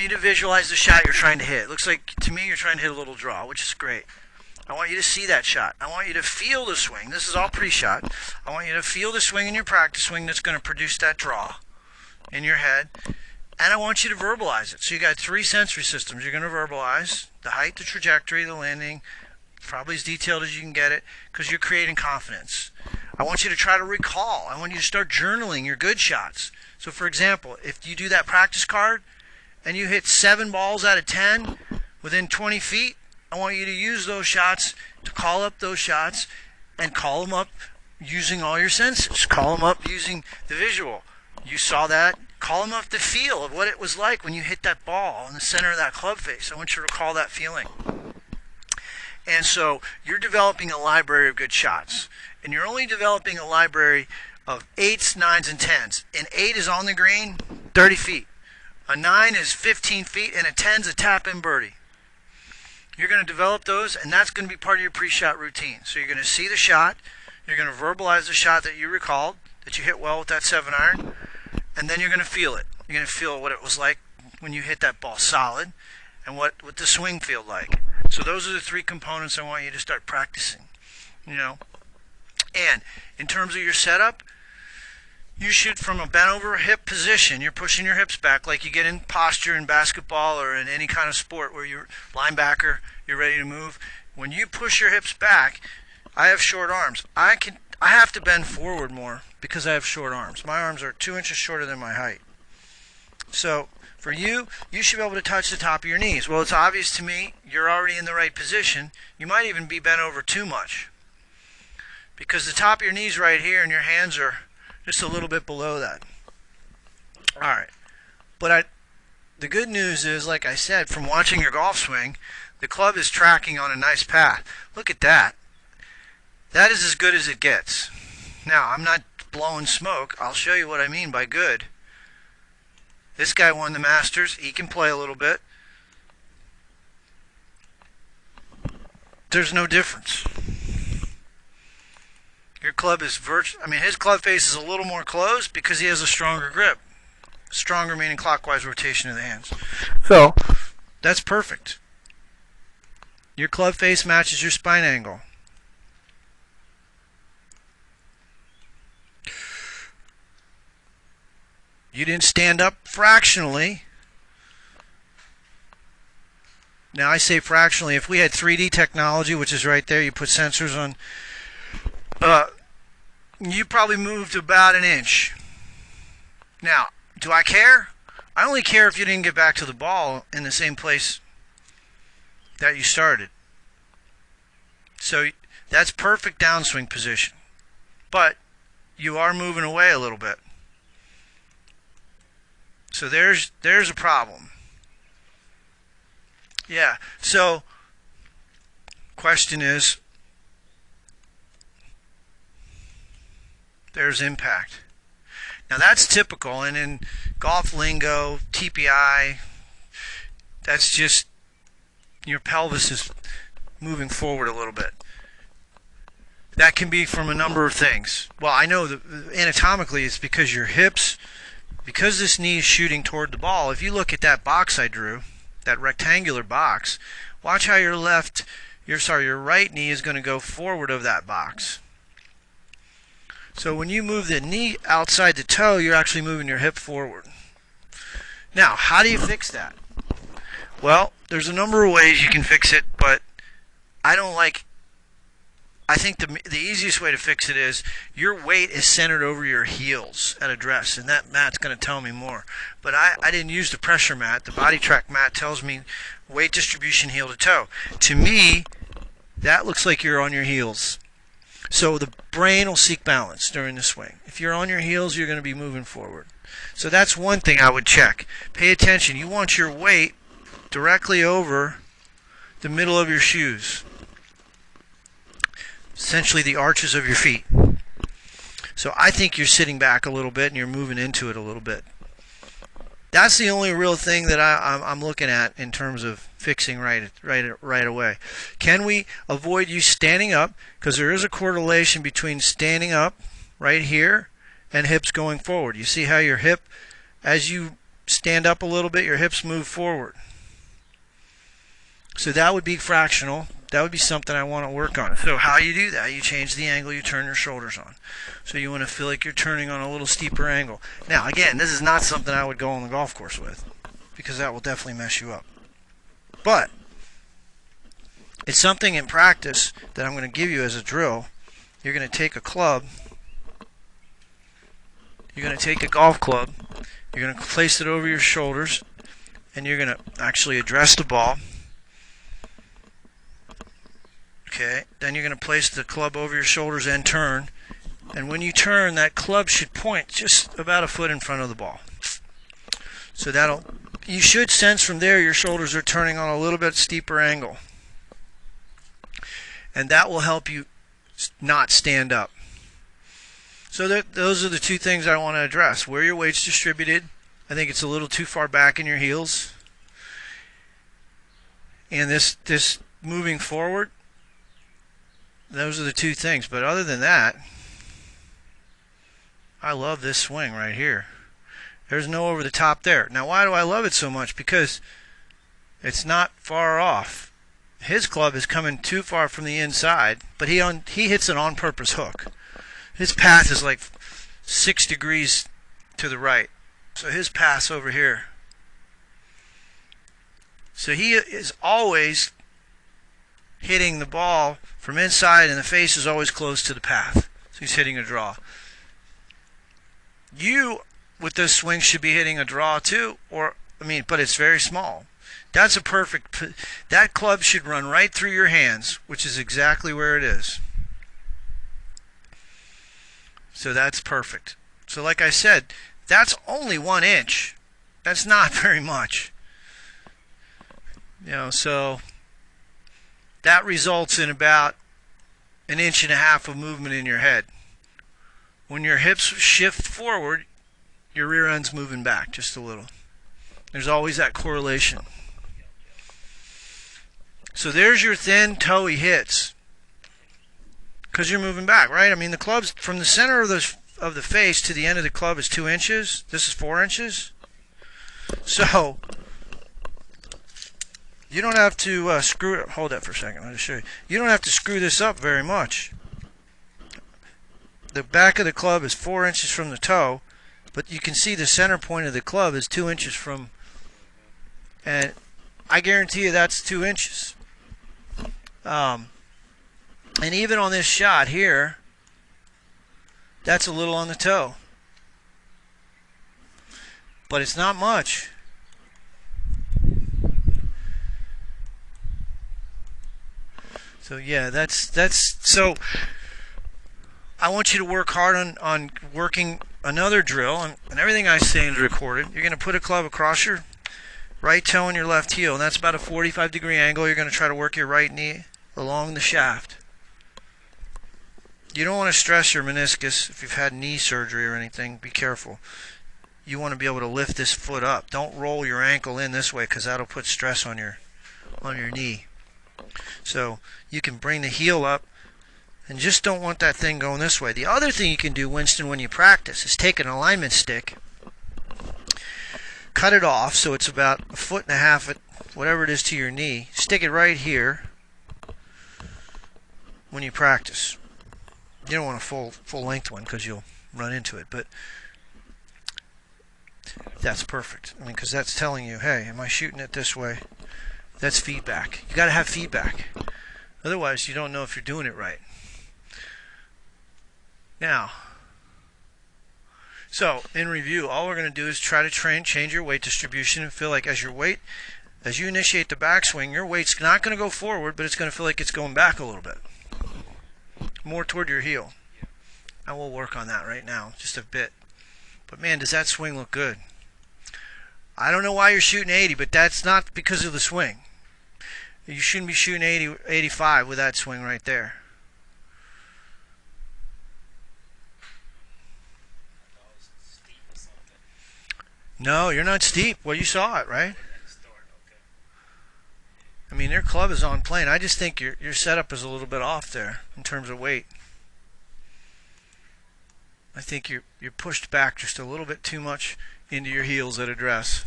want you to visualize the shot you're trying to hit. It looks like, to me, you're trying to hit a little draw, which is great. I want you to see that shot. I want you to feel the swing. This is all pre-shot. I want you to feel the swing in your practice swing that's going to produce that draw in your head. And I want you to verbalize it. So you got 3 sensory systems you're going to verbalize: the height, the trajectory, the landing, probably as detailed as you can get it, because you're creating confidence. I want you to try to recall. I want you to start journaling your good shots. So for example, if you do that practice card and you hit 7 balls out of 10 within 20 feet, I want you to use those shots to call up those shots, and call them up using all your senses. Call them up using the visual. You saw that. Call them up the feel of what it was like when you hit that ball in the center of that club face. I want you to recall that feeling. And so you're developing a library of good shots. And you're only developing a library of 8s, 9s, and 10s. An 8 is on the green, 30 feet. A 9 is 15 feet, and a 10 is a tap-in birdie. You're going to develop those, and that's going to be part of your pre-shot routine. So you're going to see the shot. You're going to verbalize the shot that you recalled, that you hit well with that 7-iron. And then you're going to feel it. You're going to feel what it was like when you hit that ball solid, and what the swing felt like. So those are the 3 components I want you to start practicing. And in terms of your setup, you shoot from a bent over hip position. You're pushing your hips back like you get in posture in basketball or in any kind of sport where you're linebacker, you're ready to move. When you push your hips back, I have short arms. I have to bend forward more because I have short arms. My arms are 2 inches shorter than my height. So for you, you should be able to touch the top of your knees. Well, it's obvious to me you're already in the right position. You might even be bent over too much, because the top of your knees right here and your hands are just a little bit below that. All right. But the good news is, like I said, from watching your golf swing, the club is tracking on a nice path. Look at that. That is as good as it gets. Now, I'm not blowing smoke. I'll show you what I mean by good. This guy won the Masters. He can play a little bit. There's no difference. Your club is his club face is a little more closed because he has a stronger grip. Stronger meaning clockwise rotation of the hands. So, that's perfect. Your club face matches your spine angle. You didn't stand up fractionally. Now I say fractionally. If we had 3D technology, which is right there, you put sensors on, you probably moved about an inch. Now, do I care? I only care if you didn't get back to the ball in the same place that you started. So that's perfect downswing position. But you are moving away a little bit. So there's a problem. Yeah, so question is, there's impact. Now that's typical, and in golf lingo, TPI, that's just your pelvis is moving forward a little bit. That can be from a number of things. Well, I know that anatomically it's because your hips, because this knee is shooting toward the ball. If you look at that box I drew, that rectangular box, watch how your right knee is going to go forward of that box. So when you move the knee outside the toe, you're actually moving your hip forward. Now, how do you fix that? Well, there's a number of ways you can fix it, but I think the easiest way to fix it is your weight is centered over your heels at address, and that mat's going to tell me more. But I didn't use the pressure mat. The body track mat tells me weight distribution heel to toe. To me, that looks like you're on your heels. So the brain will seek balance during the swing. If you're on your heels, you're going to be moving forward. So that's one thing I would check. Pay attention. You want your weight directly over the middle of your shoes. Essentially the arches of your feet. So I think you're sitting back a little bit and you're moving into it a little bit. That's the only real thing that I'm looking at in terms of fixing right away. Can we avoid you standing up? Because there is a correlation between standing up right here and hips going forward. You see how your hip, as you stand up a little bit, your hips move forward. So that would be fractional. That would be something I want to work on. So how you do that, you change the angle you turn your shoulders on. So you want to feel like you're turning on a little steeper angle. Now, again, this is not something I would go on the golf course with, because that will definitely mess you up. But it's something in practice that I'm going to give you as a drill. You're going to take a club. You're going to take a golf club. You're going to place it over your shoulders, and you're going to actually address the ball. Okay, then you're going to place the club over your shoulders and turn. And when you turn, that club should point just about a foot in front of the ball. So you should sense from there your shoulders are turning on a little bit steeper angle. And that will help you not stand up. So those are the two things I want to address. Where your weight's distributed. I think it's a little too far back in your heels. And this moving forward. Those are the two things. But other than that, I love this swing right here. There's no over the top there. Now, why do I love it so much? Because it's not far off. His club is coming too far from the inside, but he hits an on-purpose hook. His path is like 6 degrees to the right. So his path's over here. So he is always hitting the ball from inside, and the face is always close to the path. So he's hitting a draw. You, with this swing, should be hitting a draw too, but it's very small. That's a perfect. That club should run right through your hands, which is exactly where it is. So that's perfect. So like I said, that's only 1 inch. That's not very much. So that results in about 1.5 inches of movement in your head. When your hips shift forward, your rear end's moving back just a little. There's always that correlation. So there's your thin, toey hits. Because you're moving back, right? I mean, the club's from the center of the face to the end of the club is 2 inches. This is 4 inches. So you don't have to screw it. Hold that for a second. I'll just show you. You don't have to screw this up very much. The back of the club is 4 inches from the toe, but you can see the center point of the club is 2 inches from, and I guarantee you that's 2 inches. And even on this shot here, that's a little on the toe. But it's not much. So yeah, so I want you to work hard on working another drill, and everything I say is recorded. You're going to put a club across your right toe and your left heel, and that's about a 45-degree angle. You're going to try to work your right knee along the shaft. You don't want to stress your meniscus if you've had knee surgery or anything. Be careful. You want to be able to lift this foot up. Don't roll your ankle in this way, because that'll put stress on your knee. So you can bring the heel up, and just don't want that thing going this way. The other thing you can do, Winston, when you practice is take an alignment stick, cut it off so it's about 1.5 foot, at whatever it is, to your knee. Stick it right here when you practice. You don't want a full length one because you'll run into it, but that's perfect. I mean, because that's telling you, hey, am I shooting it this way? That's feedback. You got to have feedback. Otherwise, you don't know if you're doing it right. Now, so in review, all we're going to do is try to change your weight distribution and feel like as you initiate the backswing, your weight's not going to go forward, but it's going to feel like it's going back a little bit. More toward your heel. I will work on that right now, just a bit. But man, does that swing look good. I don't know why you're shooting 80, but that's not because of the swing. You shouldn't be shooting 80, 85 with that swing right there. No, you're not steep. Well, you saw it, right? I mean, their club is on plane. I just think your setup is a little bit off there in terms of weight. I think you're pushed back just a little bit too much. into your heels at address.